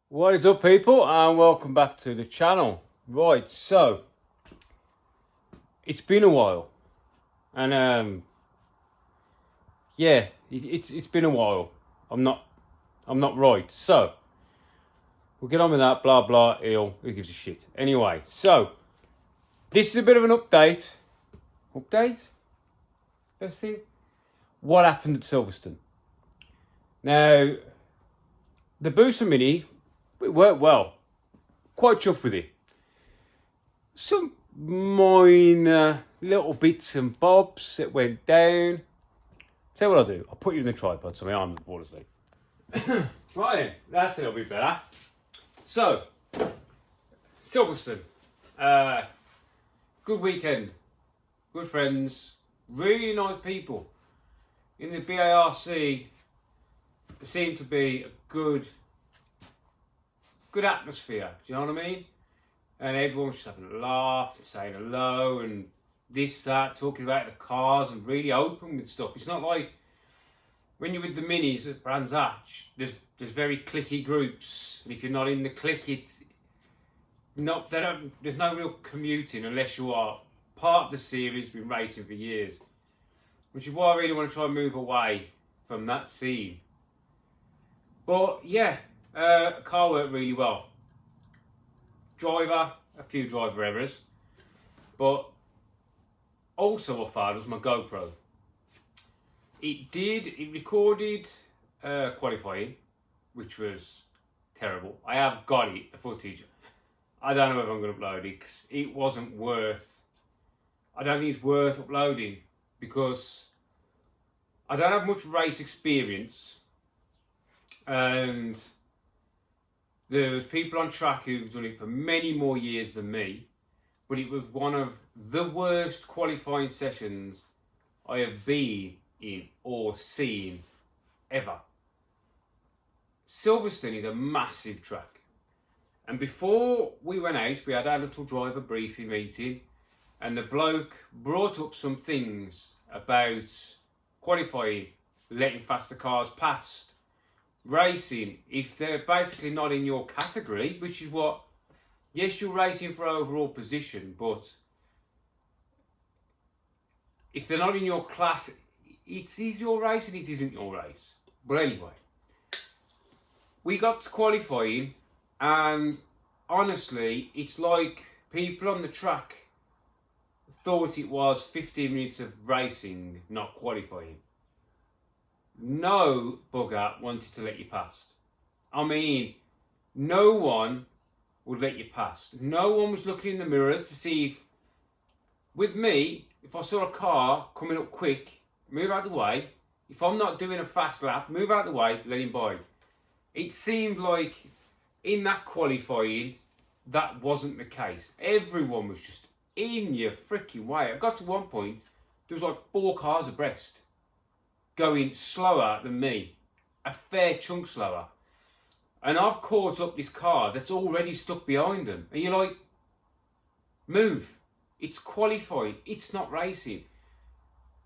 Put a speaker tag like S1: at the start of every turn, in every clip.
S1: What is up, people, and welcome back to the channel. Right, so it's been a while, and yeah, it's been a while. I'm not right. So we'll get on with that. Blah blah. Ill. Who gives a shit? Anyway, so this is a bit of an update. Update. Best thing. What happened at Silverstone? Now, the Booster Mini, it worked well. Quite chuffed with it. Some minor little bits and bobs that went down. Tell you what I'll do. I'll put you in the tripod so my arm doesn't fall asleep. Right then, that's a little bit better. So, Silverstone. Good weekend. Good friends. Really nice people. In the BARC, there seemed to be a good atmosphere. Do you know what I mean? And everyone was just having a laugh, saying hello, and this, that, talking about the cars, and really open with stuff. It's not like when you're with the minis at Brands Hatch, there's very cliquey groups, and if you're not in the clique, there's no real commuting unless you are part of the series, been racing for years, which is why I really want to try and move away from that scene. But yeah, car worked really well. Driver, a few driver errors, but also what failed was my GoPro. It recorded qualifying, which was terrible. I have got it, the footage. I don't know if I'm going to upload it because it wasn't worth. I don't think it's worth uploading because I don't have much race experience, and there was people on track who've done it for many more years than me, but it was one of the worst qualifying sessions I have been in or seen ever. Silverstone is a massive track, and before we went out, we had our little driver briefing meeting, and the bloke brought up some things about qualifying, letting faster cars past, racing, if they're basically not in your category, which is what, yes, you're racing for overall position, but if they're not in your class, it is your race and it isn't your race. But anyway, we got to qualifying, and honestly, it's like people on the track thought it was 15 minutes of racing, not qualifying. No bugger wanted to let you past. I mean, no one would let you past. No one was looking in the mirrors to see if, with me, if I saw a car coming up quick, move out of the way. If I'm not doing a fast lap, move out of the way, let him by. It seemed like in that qualifying, that wasn't the case. Everyone was just in your freaking way. I got to one point, there was like 4 cars abreast, going slower than me, a fair chunk slower. And I've caught up this car that's already stuck behind them. And you're like, move. It's qualifying. It's not racing.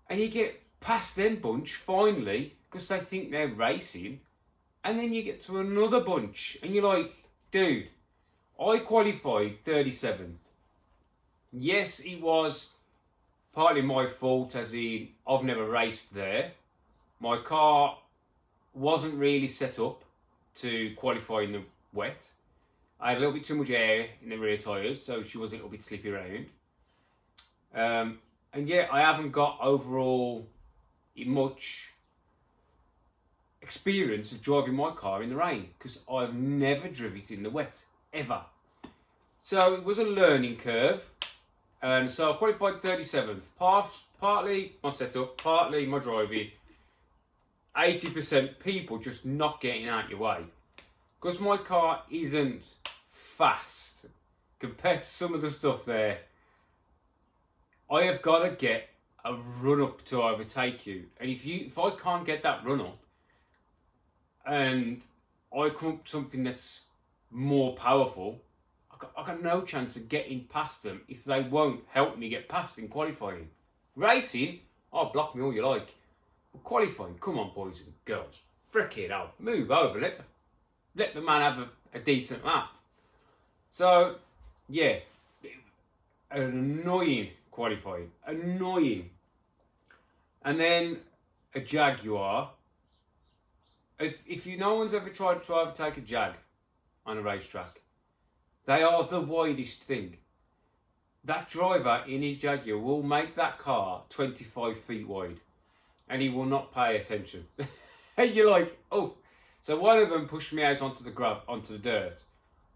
S1: And you get past them bunch, finally, because they think they're racing. And then you get to another bunch. And you're like, dude, I qualified 37th. Yes, it was partly my fault, as in I've never raced there. My car wasn't really set up to qualify in the wet. I had a little bit too much air in the rear tyres, so she was a little bit slippy around. And yeah, I haven't got overall much experience of driving my car in the rain, because I've never driven it in the wet, ever. So it was a learning curve. And so I qualified 37th. Partly my setup, partly my driving. 80% people just not getting out your way, because my car isn't fast compared to some of the stuff there. I have got to get a run up to overtake you, and if I can't get that run up and I come up with something that's more powerful, I got no chance of getting past them if they won't help me get past in qualifying. Racing, block me all you like. But qualifying, come on, boys and girls, frick it out, move over, let the let the man have a decent lap. So, yeah, an annoying qualifying, annoying. And then a Jaguar. If you no one's ever tried to overtake a Jag on a racetrack, they are the widest thing. That driver in his Jaguar will make that car 25 feet wide, and he will not pay attention. And you're like, oh. So one of them pushed me out onto the dirt,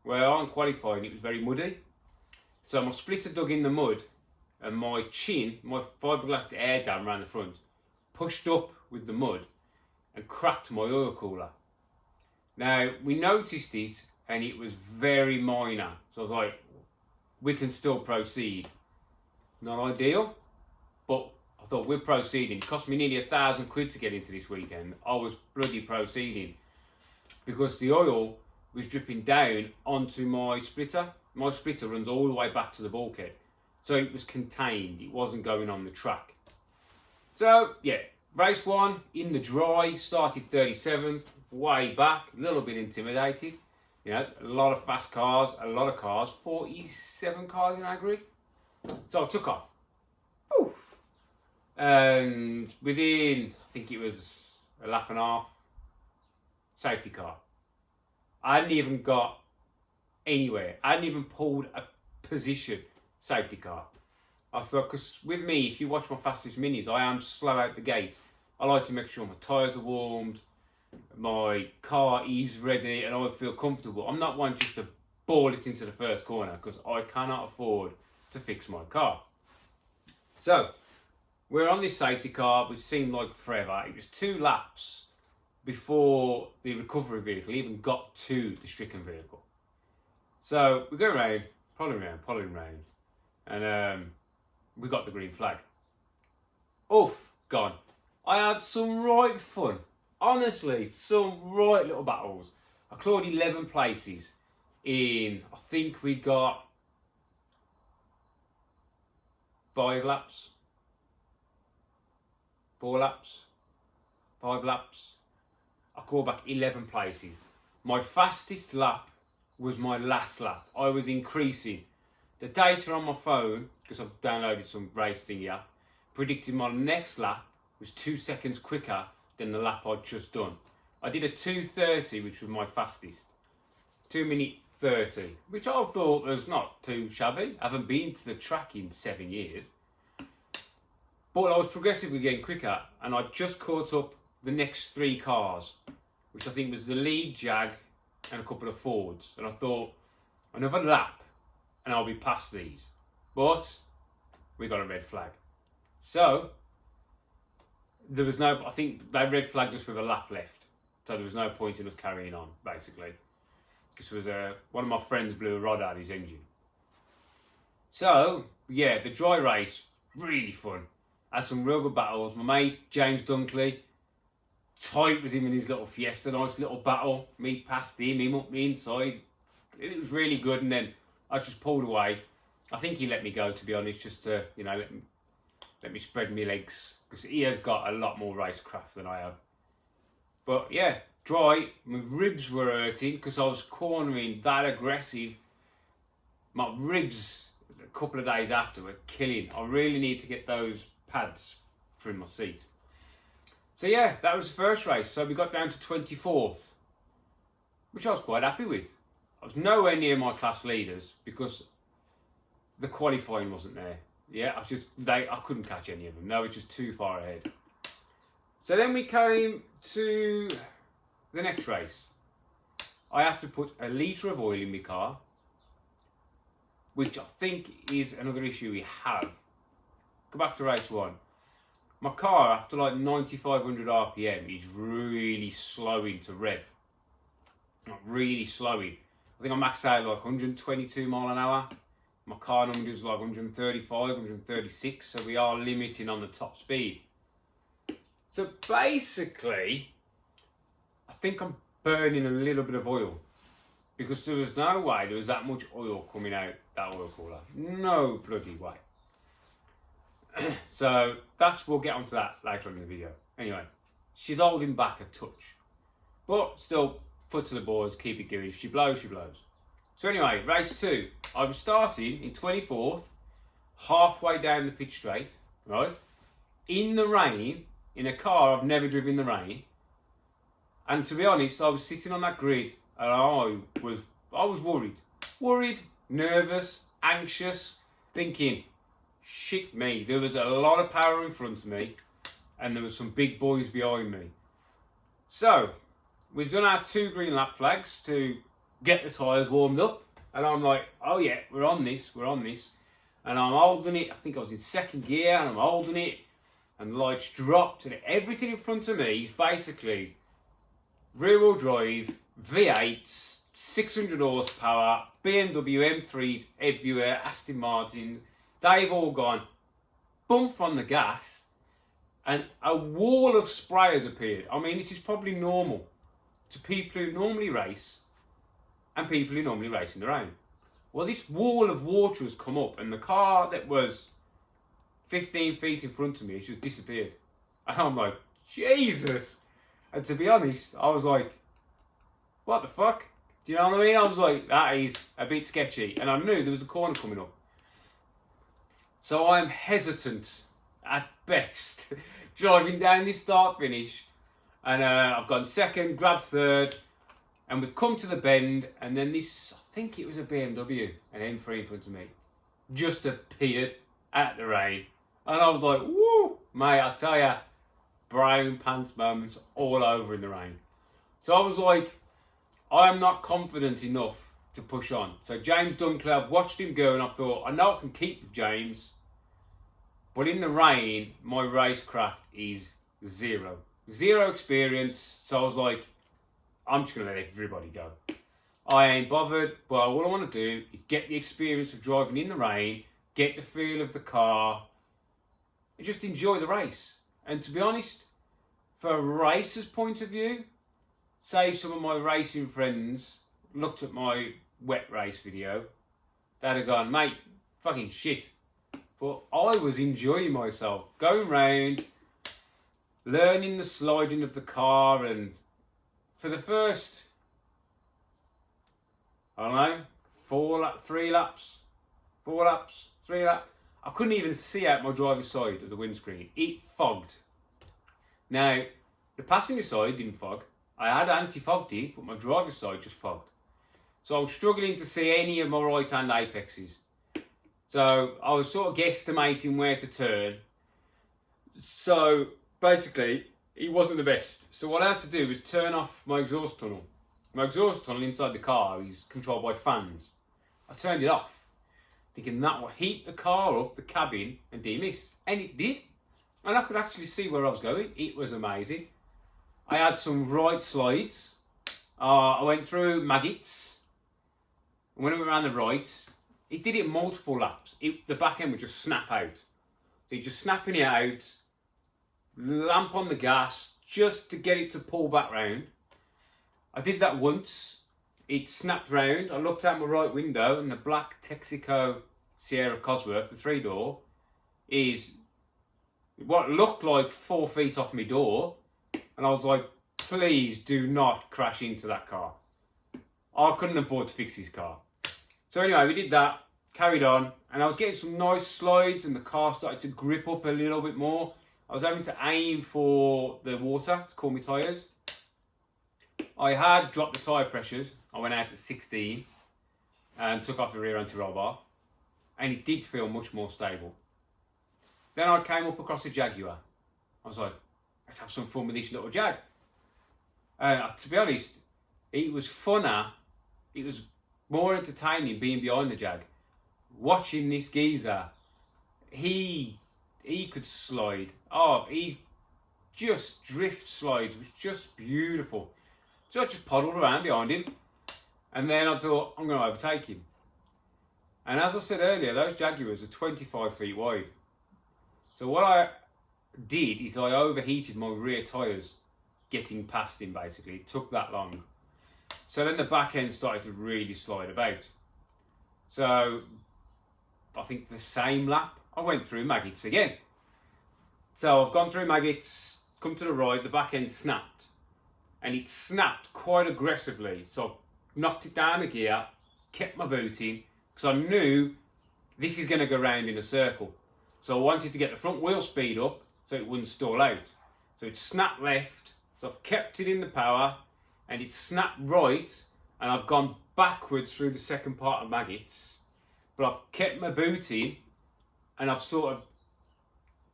S1: where on qualifying it was very muddy. So my splitter dug in the mud, and my fiberglass air dam around the front, pushed up with the mud and cracked my oil cooler. Now, we noticed it, and it was very minor. So I was like, we can still proceed. Not ideal, but I thought we're proceeding. It cost me nearly £1,000 to get into this weekend. I was bloody proceeding because the oil was dripping down onto my splitter. My splitter runs all the way back to the bulkhead. So it was contained. It wasn't going on the track. So, yeah, race one in the dry, started 37th, way back, a little bit intimidated. You know, a lot of fast cars, 47 cars in aggregate. So I took off. Oof. And within, I think it was a lap and a half, safety car. I hadn't even got anywhere. I hadn't even pulled a position, safety car. I thought, because with me, if you watch my fastest minis, I am slow out the gate. I like to make sure my tyres are warmed, my car is ready, and I feel comfortable. I'm not one just to ball it into the first corner, because I cannot afford to fix my car. So, we're on this safety car, which seemed like forever. It was 2 laps before the recovery vehicle even got to the stricken vehicle. So, we go around, pulling around, and we got the green flag. Oof, gone. I had some right fun. Honestly, some right little battles. I clawed 11 places in, I think we got 5 laps. 4 laps. 5 laps. I clawed back 11 places. My fastest lap was my last lap. I was increasing. The data on my phone, because I've downloaded some race thing here, predicted my next lap was 2 seconds quicker than the lap I'd just done. I did a 2:30, which was my fastest. 2:30, which I thought was not too shabby. I haven't been to the track in 7 years. But I was progressively getting quicker, and I just caught up the next 3 cars, which I think was the lead Jag and a couple of Fords. And I thought, another lap, and I'll be past these. But we got a red flag. So there was no, I think they red flagged us with a lap left. So there was no point in us carrying on, basically. This was one of my friends blew a rod out of his engine. So, yeah, the dry race, really fun. Had some real good battles. My mate, James Dunkley, tight with him in his little Fiesta, nice little battle. Me past him, him up me inside. It was really good, and then I just pulled away. I think he let me go, to be honest, just to, you know, let me spread my legs, because he has got a lot more racecraft than I have. But yeah, dry, my ribs were hurting because I was cornering that aggressive. My ribs, a couple of days after, were killing. I really need to get those pads through my seat. So yeah, that was the first race. So we got down to 24th, which I was quite happy with. I was nowhere near my class leaders because the qualifying wasn't there. Yeah, I couldn't catch any of them. No, it's just too far ahead. So then we came to the next race. I had to put a litre of oil in my car, which I think is another issue we have. Go back to race 1. My car, after like 9,500 RPM, is really slowing to rev. Not really slowing. I think I maxed out like 122 mile an hour. My car number is like 135, 136, so we are limiting on the top speed. So basically, I think I'm burning a little bit of oil, because there was no way there was that much oil coming out that oil cooler. No bloody way. So we'll get onto that later on in the video. Anyway, she's holding back a touch, but still foot to the boards, keep it going. If she blows, she blows. So anyway, race 2. I was starting in 24th, halfway down the pitch straight, right? In the rain, in a car I've never driven in the rain. And to be honest, I was sitting on that grid and I was worried, nervous, anxious, thinking, shit me, there was a lot of power in front of me and there was some big boys behind me. So, we've done our 2 green lap flags to get the tyres warmed up, and I'm like, oh yeah, we're on this. And I'm holding it, I think I was in 2nd gear, and I'm holding it, and the lights dropped, and everything in front of me is basically rear-wheel drive, V8s, 600 horsepower, BMW M3s everywhere, Aston Martins. They've all gone bump on the gas, and a wall of spray has appeared. I mean, this is probably normal to people who normally race and people who normally race in the rain. Well, this wall of water has come up, and the car that was 15 feet in front of me has just disappeared. And I'm like, Jesus. And to be honest, I was like, what the fuck? Do you know what I mean? I was like, that is a bit sketchy. And I knew there was a corner coming up. So I'm hesitant at best driving down this start finish. And I've gone 2nd, grabbed 3rd. And we've come to the bend, and then this, I think it was a BMW, an M3 in front of me, just appeared at the rain. And I was like, woo, mate, I tell ya, brown pants moments all over in the rain. So I was like, I am not confident enough to push on. So James Dunkley, I've watched him go, and I thought, I know I can keep with James, but in the rain, my racecraft is zero. Zero experience. So I was like, I'm just going to let everybody go. I ain't bothered, but all I want to do is get the experience of driving in the rain, get the feel of the car, and just enjoy the race. And to be honest, for a racer's point of view, say some of my racing friends looked at my wet race video, they'd have gone, mate, fucking shit. But I was enjoying myself, going round, learning the sliding of the car, and for the first, I don't know, 3 laps, I couldn't even see out my driver's side of the windscreen. It fogged. Now, the passenger side didn't fog. I had anti-fog tape, but my driver's side just fogged. So I was struggling to see any of my right-hand apexes. So I was sort of guesstimating where to turn. So basically, it wasn't the best. So what I had to do was turn off my exhaust tunnel. My exhaust tunnel inside the car is controlled by fans. I turned it off, thinking that will heat the car up, the cabin, and demist. And it did. And I could actually see where I was going. It was amazing. I had some right slides. I went through maggots. When I went around the right, it did it multiple laps. The back end would just snap out. So you're just snapping it out, lamp on the gas, just to get it to pull back round. I did that once. It snapped round. I looked out my right window, and the black Texaco Sierra Cosworth, the 3-door, is what looked like 4 feet off my door. And I was like, please do not crash into that car. I couldn't afford to fix his car. So anyway, we did that, carried on, and I was getting some nice slides, and the car started to grip up a little bit more. I was having to aim for the water to cool my tyres. I had dropped the tyre pressures. I went out at 16 and took off the rear anti-roll bar, and it did feel much more stable. Then I came up across a Jaguar. I was like, let's have some fun with this little Jag. To be honest, it was funner. It was more entertaining being behind the Jag. Watching this geezer, he could slide. Oh, he just drift slides. It was just beautiful. So I just puddled around behind him, and then I thought, I'm going to overtake him. And as I said earlier, those Jaguars are 25 feet wide. So what I did is I overheated my rear tyres getting past him, basically. It took that long. So then the back end started to really slide about. So I think the same lap, I went through maggots again. So I've gone through maggots, come to the right, the back end snapped. and it snapped quite aggressively. So I knocked it down a gear, kept my boot in, because I knew this is going to go round in a circle. So I wanted to get the front wheel speed up so it wouldn't stall out. So it snapped left, so I've kept it in the power, and it snapped right, and I've gone backwards through the second part of maggots, but I've kept my boot in, and I've sort of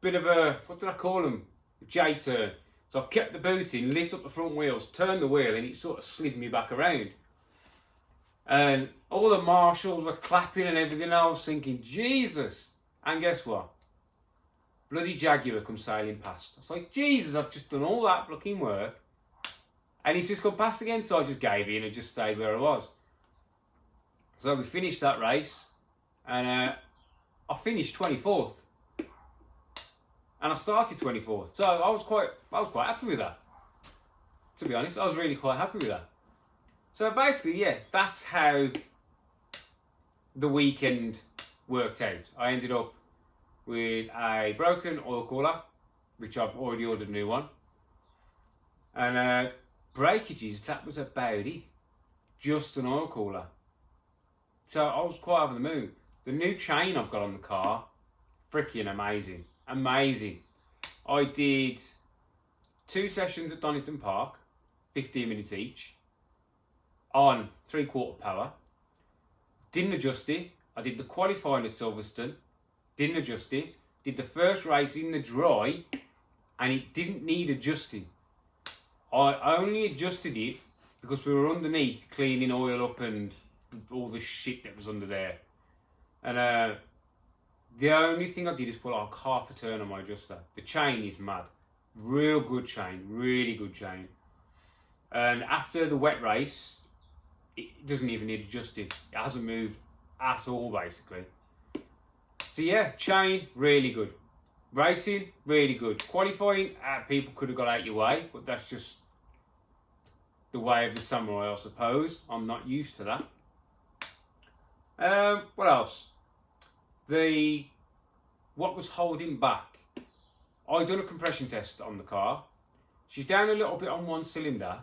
S1: bit of a, what did I call them? A J-turn. So I've kept the boot in, lit up the front wheels, turned the wheel, and it sort of slid me back around. And all the marshals were clapping and everything. I was thinking, Jesus. And guess what? Bloody Jaguar come sailing past. I was like, Jesus, I've just done all that fucking work, and he's just come past again. So I just gave in and just stayed where I was. So we finished that race, and I finished 24th. And I started 24th, so I was quite happy with that. To be honest, I was really quite happy with that. So basically, yeah, that's how the weekend worked out. I ended up with a broken oil cooler, which I've already ordered a new one, and breakages. That was about it. Just an oil cooler. So I was quite over the moon. The new chain I've got on the car, freaking amazing. Amazing. I did 2 sessions at Donington Park, 15 minutes each, on 3/4 power. Didn't adjust it. I did the qualifying at Silverstone, didn't adjust it. Did the first race in the dry, and it didn't need adjusting. I only adjusted it because we were underneath cleaning oil up and all the shit that was under there. And the only thing I did is put like half a turn on my adjuster. The chain is mad. Real good chain. Really good chain. And after the wet race, it doesn't even need adjusting. It hasn't moved at all, basically. So yeah, chain, really good. Racing, really good. Qualifying, people could have got out your way, but that's just the way of the samurai, I suppose. I'm not used to that. What else? What was holding back? I done a compression test on the car. She's down a little bit on one cylinder,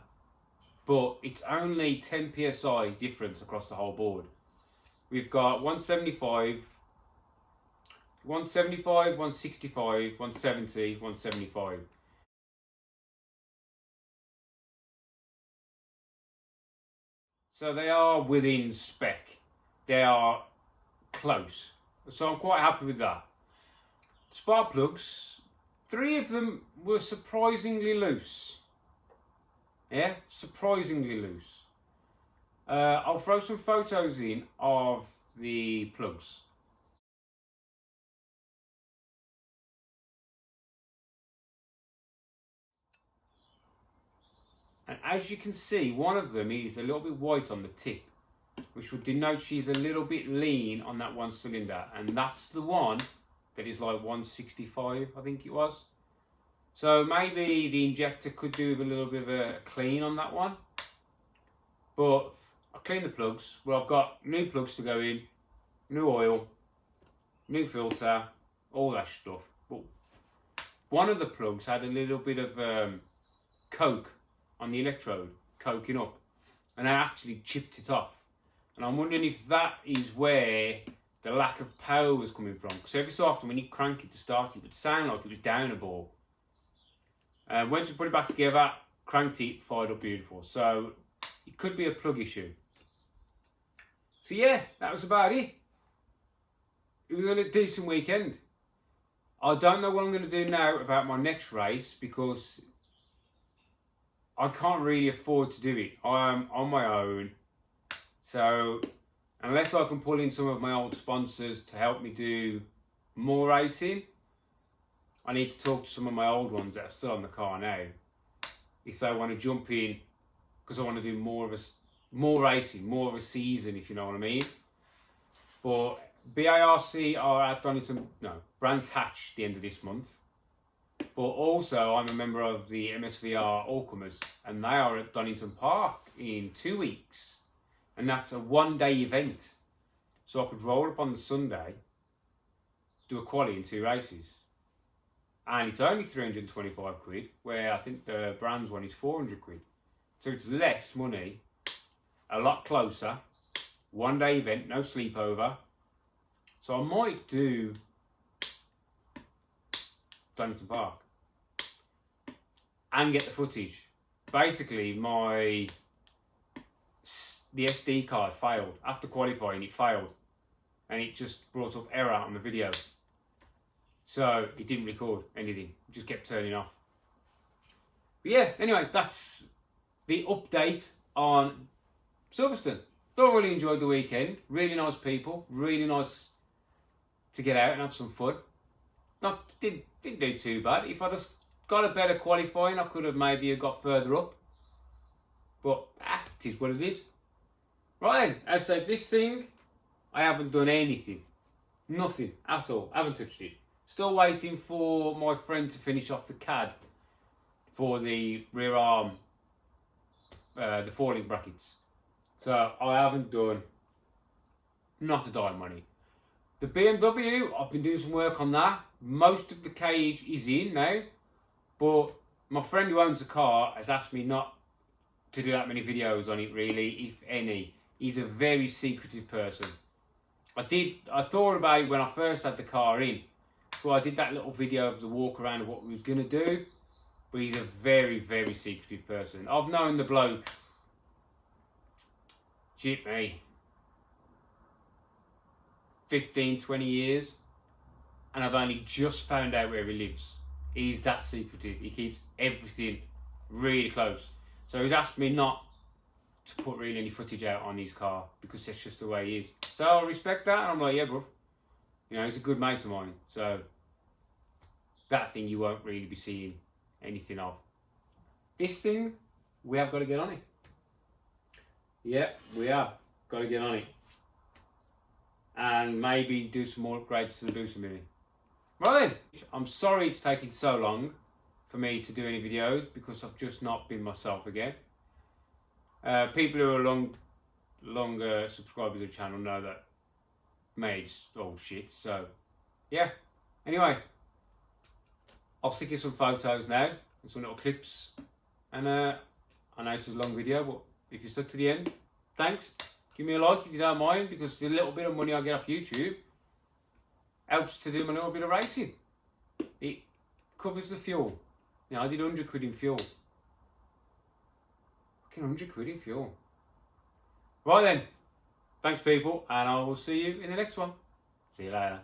S1: but it's only 10 psi difference across the whole board. We've got 175, 165, 170, 175. So they are within spec. They are close. So I'm quite happy with that. Spark plugs, 3 of them were surprisingly loose. Yeah, surprisingly loose. I'll throw some photos in of the plugs. And as you can see, one of them is a little bit white on the tip, which would denote she's a little bit lean on that one cylinder. And that's the one that is like 165, I think it was. So maybe the injector could do with a little bit of a clean on that one. But I cleaned the plugs. Well, I've got new plugs to go in, new oil, new filter, all that stuff. But one of the plugs had a little bit of coke on the electrode, coking up, and I actually chipped it off. And I'm wondering if that is where the lack of power was coming from. Because every so often when you crank it to start it would sound like it was down a ball. Once you put it back together, cranked it, fired up beautiful. So it could be a plug issue. So yeah, that was about it. It was a decent weekend. I don't know what I'm going to do now about my next race because I can't really afford to do it. I'm on my own. So unless I can pull in some of my old sponsors to help me do more racing, I need to talk to some of my old ones that are still on the car now. If they want to jump in, because I want to do more racing, more of a season, if you know what I mean. But BARC are at Brands Hatch the end of this month. But also I'm a member of the MSVR Allcomers, and they are at Donington Park in 2 weeks. And that's a 1-day event. So I could roll up on the Sunday, do a quali in 2 races. And it's only 325 quid, where I think the Brands one is 400 quid. So it's less money, a lot closer, 1 day event, no sleepover. So I might do Donington Park and get the footage. Basically, the SD card failed. After qualifying, it failed. And it just brought up error on the video. So it didn't record anything. It just kept turning off. But yeah, anyway, that's the update on Silverstone. Thoroughly enjoyed the weekend. Really nice people. Really nice to get out and have some fun. Didn't do too bad. If I just got a better qualifying, I could have maybe got further up. But it is what it is. Right then, outside this thing, I haven't done anything. Nothing at all. I haven't touched it. Still waiting for my friend to finish off the CAD for the rear arm, the four-link brackets. So I haven't done not a dime money. The BMW, I've been doing some work on that. Most of the cage is in now, but my friend who owns the car has asked me not to do that many videos on it really, if any. He's a very secretive person. I thought about it when I first had the car in. So I did that little video of the walk around of what we was going to do. But he's a very, very secretive person. I've known the bloke, shit me, 15, 20 years. And I've only just found out where he lives. He's that secretive. He keeps everything really close. So he's asked me not to put really any footage out on his car because that's just the way he is. So I respect that, and I'm like, yeah, bro. You know, he's a good mate of mine. So that thing you won't really be seeing anything of. This thing, we have got to get on it. Yeah, we have got to get on it. And maybe do some more upgrades to the booster mini. Right then, I'm sorry it's taking so long for me to do any videos because I've just not been myself again. People who are longer subscribers of the channel know that made's all shit. So yeah. Anyway, I'll stick you some photos now and some little clips. And I know it's a long video, but if you stuck to the end, thanks. Give me a like if you don't mind, because the little bit of money I get off YouTube helps to do my little bit of racing. It covers the fuel. You know, I did 100 quid in fuel. Fucking 100 quid in fuel. Right then. Thanks, people, and I will see you in the next one. See you later.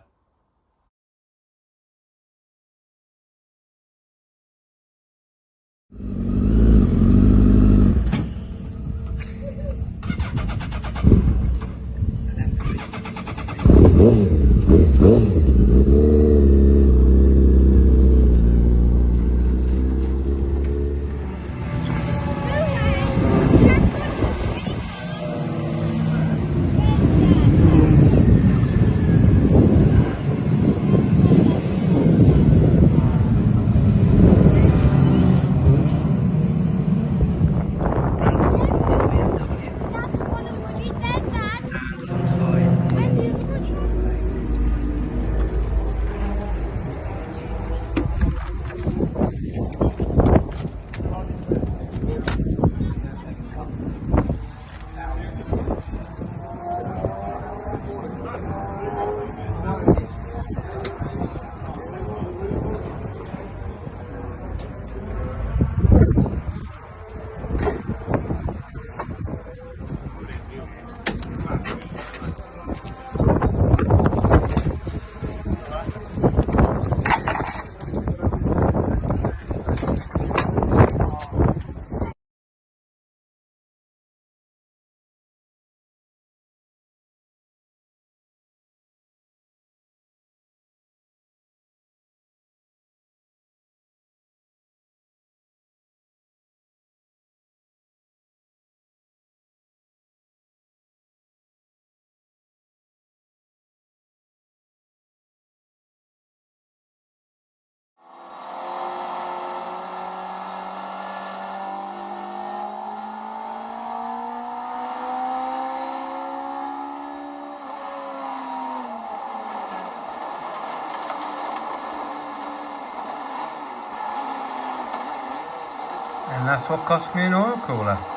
S1: And that's what cost me an oil cooler.